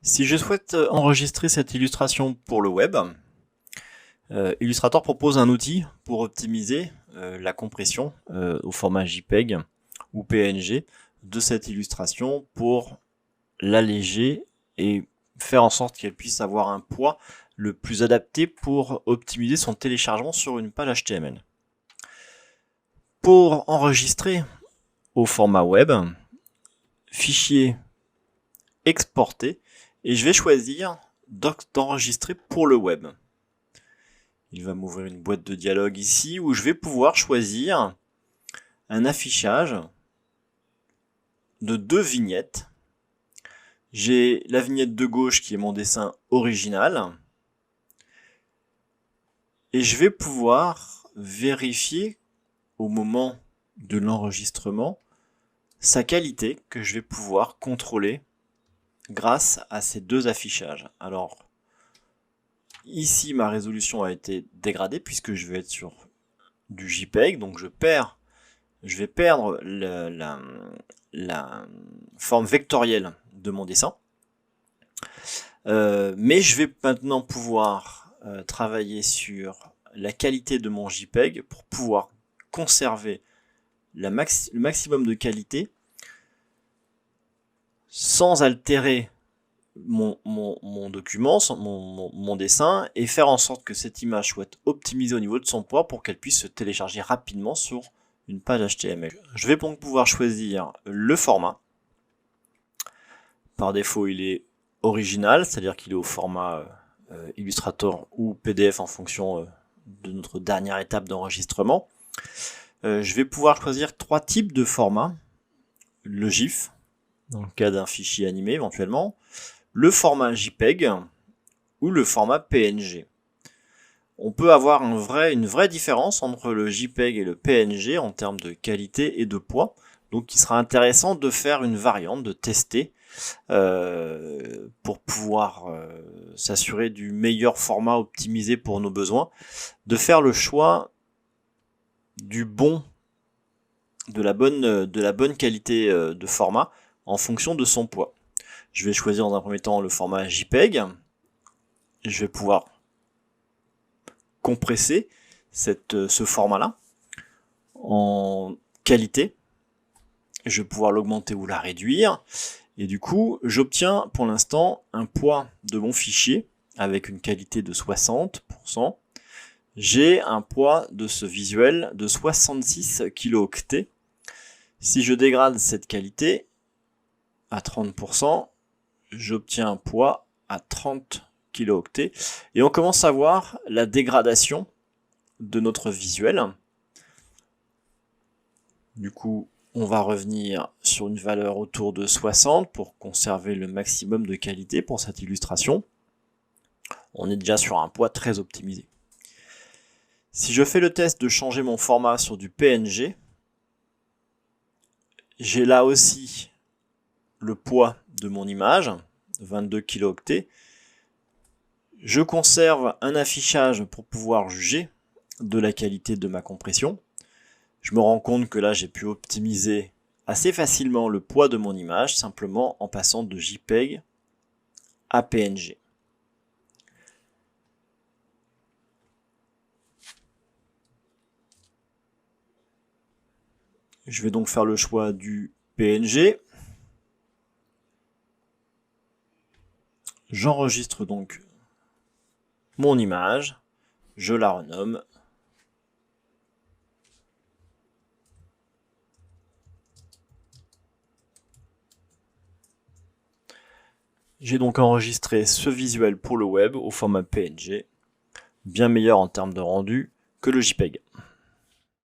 Si je souhaite enregistrer cette illustration pour le web, Illustrator propose un outil pour optimiser la compression au format JPEG ou PNG de cette illustration pour l'alléger et faire en sorte qu'elle puisse avoir un poids le plus adapté pour optimiser son téléchargement sur une page HTML. Pour enregistrer au format web, fichier exporté, et je vais choisir d'enregistrer pour le web. Il va m'ouvrir une boîte de dialogue ici où je vais pouvoir choisir un affichage de 2 vignettes. J'ai la vignette de gauche qui est mon dessin original et je vais pouvoir vérifier au moment de l'enregistrement sa qualité que je vais pouvoir contrôler grâce à ces 2 affichages. Alors ici ma résolution a été dégradée puisque je vais être sur du JPEG, donc je vais perdre la forme vectorielle de mon dessin. Mais je vais maintenant pouvoir travailler sur la qualité de mon JPEG pour pouvoir conserver le maximum de qualité sans altérer mon document, mon dessin, et faire en sorte que cette image soit optimisée au niveau de son poids pour qu'elle puisse se télécharger rapidement sur une page HTML. Je vais donc pouvoir choisir le format. Par défaut, il est original, c'est-à-dire qu'il est au format Illustrator ou PDF en fonction de notre dernière étape d'enregistrement. Je vais pouvoir choisir 3 types de formats. Le GIF, dans le cas d'un fichier animé éventuellement, le format JPEG ou le format PNG. On peut avoir une vraie différence entre le JPEG et le PNG en termes de qualité et de poids. Donc il sera intéressant de faire une variante, de tester pour pouvoir s'assurer du meilleur format optimisé pour nos besoins, de faire le choix de la bonne qualité de format en fonction de son poids. Je vais choisir dans un premier temps le format JPEG. Je vais pouvoir compresser ce format-là en qualité. Je vais pouvoir l'augmenter ou la réduire. Et du coup, j'obtiens pour l'instant un poids de mon fichier avec une qualité de 60%. J'ai un poids de ce visuel de 66 kilooctets. Si je dégrade cette qualité à 30%, j'obtiens un poids à 30 kilooctets. Et on commence à voir la dégradation de notre visuel. Du coup, on va revenir sur une valeur autour de 60 pour conserver le maximum de qualité pour cette illustration. On est déjà sur un poids très optimisé. Si je fais le test de changer mon format sur du PNG, j'ai là aussi le poids de mon image, 22 kilooctets. Je conserve un affichage pour pouvoir juger de la qualité de ma compression. Je me rends compte que là, j'ai pu optimiser assez facilement le poids de mon image, simplement en passant de JPEG à PNG. Je vais donc faire le choix du PNG. J'enregistre donc mon image, je la renomme. J'ai donc enregistré ce visuel pour le web au format PNG, bien meilleur en termes de rendu que le JPEG.